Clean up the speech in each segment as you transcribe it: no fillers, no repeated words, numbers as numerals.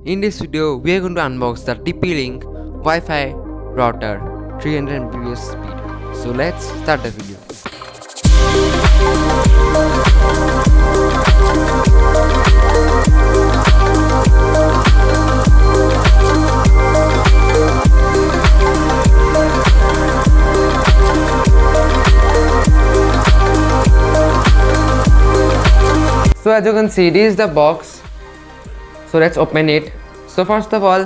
In this video, we are going to unbox the TP-Link Wi-Fi router 300 Mbps speed. So let's start the video. So as you can see, this is the box. So let's open it. So first of all,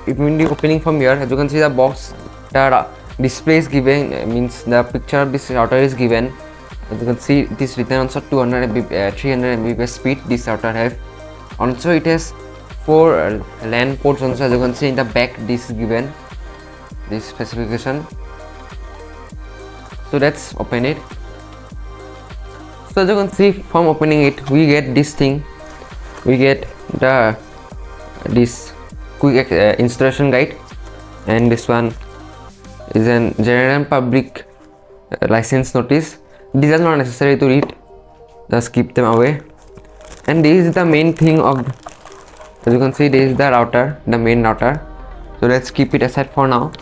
it will be opening from here. As you can see, the box, the display is given, means the picture of this router is given. As you can see, it is written also 300 Mbps speed this router have. Also it has 4 LAN ports also. As you can see in the back, this is given, this specification. So let's open it. So as you can see, from opening it, we get this thing. We get this quick installation guide, and this one is an general public license notice. These are not necessary to read, just keep them away. And this is the main thing of, as you can see, this is the router, the main router. So let's keep it aside for now.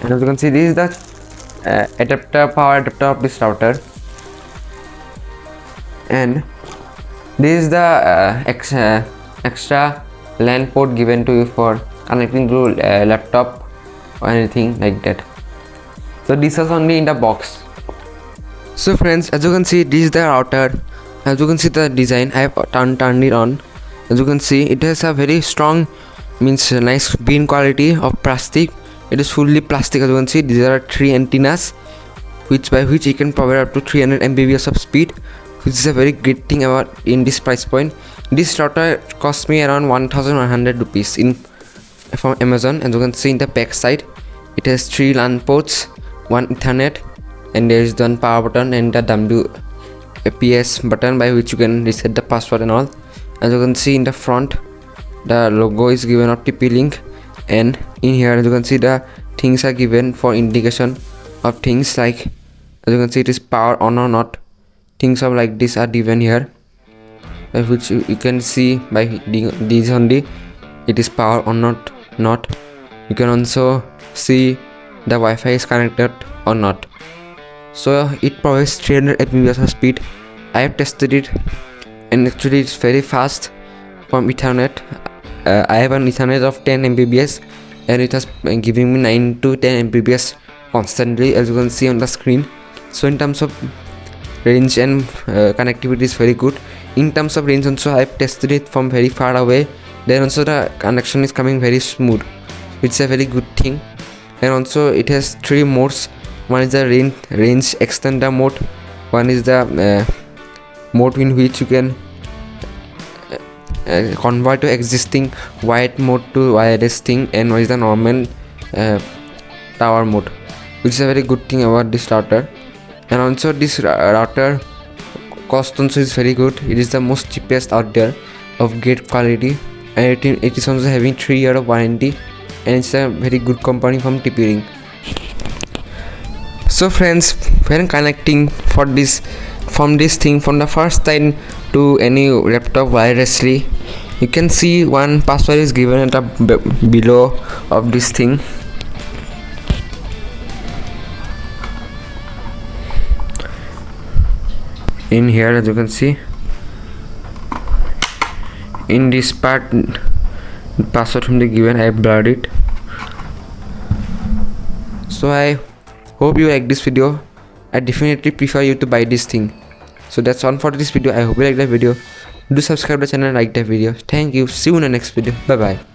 And as you can see, this is the power adapter of this router, and this is the extra LAN port given to you for connecting to laptop or anything like that. So this is only in the box. So friends, as you can see, this is the router. As you can see the design, I have turned it on. As you can see, it has a very strong, means nice green quality of plastic. It is fully plastic. As you can see, these are 3 antennas by which you can provide up to 300 Mbps of speed, which is a very great thing about in this price point. This router cost me around 1100 rupees from Amazon. As you can see in the back side, it has 3 LAN ports, 1 Ethernet, and there is one power button and the WPS button by which you can reset the password and all. As you can see in the front, the logo is given of TP-Link, and in here, as you can see, the things are given for indication of things like, as you can see, it is power on or not. Things of like this are given here, by which you can see by these only it is power or not. You can also see the Wi-Fi is connected or not. So it provides 300 Mbps of speed. I have tested it, and actually it's very fast from Ethernet. I have an Ethernet of 10 Mbps, and it has giving me 9 to 10 Mbps constantly, as you can see on the screen. So in terms of range and connectivity is very good. In terms of range also, I have tested it from very far away. Then also the connection is coming very smooth, which is a very good thing. And also it has 3 modes. One is the range extender mode. One is the mode in which you can convert to existing wired mode to wireless thing, and one is the normal tower mode, which is a very good thing about this router. And also this router cost also is very good. It is the most cheapest out there, of great quality, and it is also having 3 years of warranty, and it's a very good company from TP-Link. So friends, when connecting from this thing from the first time to any laptop wirelessly, you can see one password is given at the below of this thing. In here, as you can see, in this part, password from the given, I have blurred it. So I hope you like this video. I definitely prefer you to buy this thing. So that's all for this video. I hope you like the video. Do subscribe to the channel and like the video. Thank you. See you in the next video. Bye bye.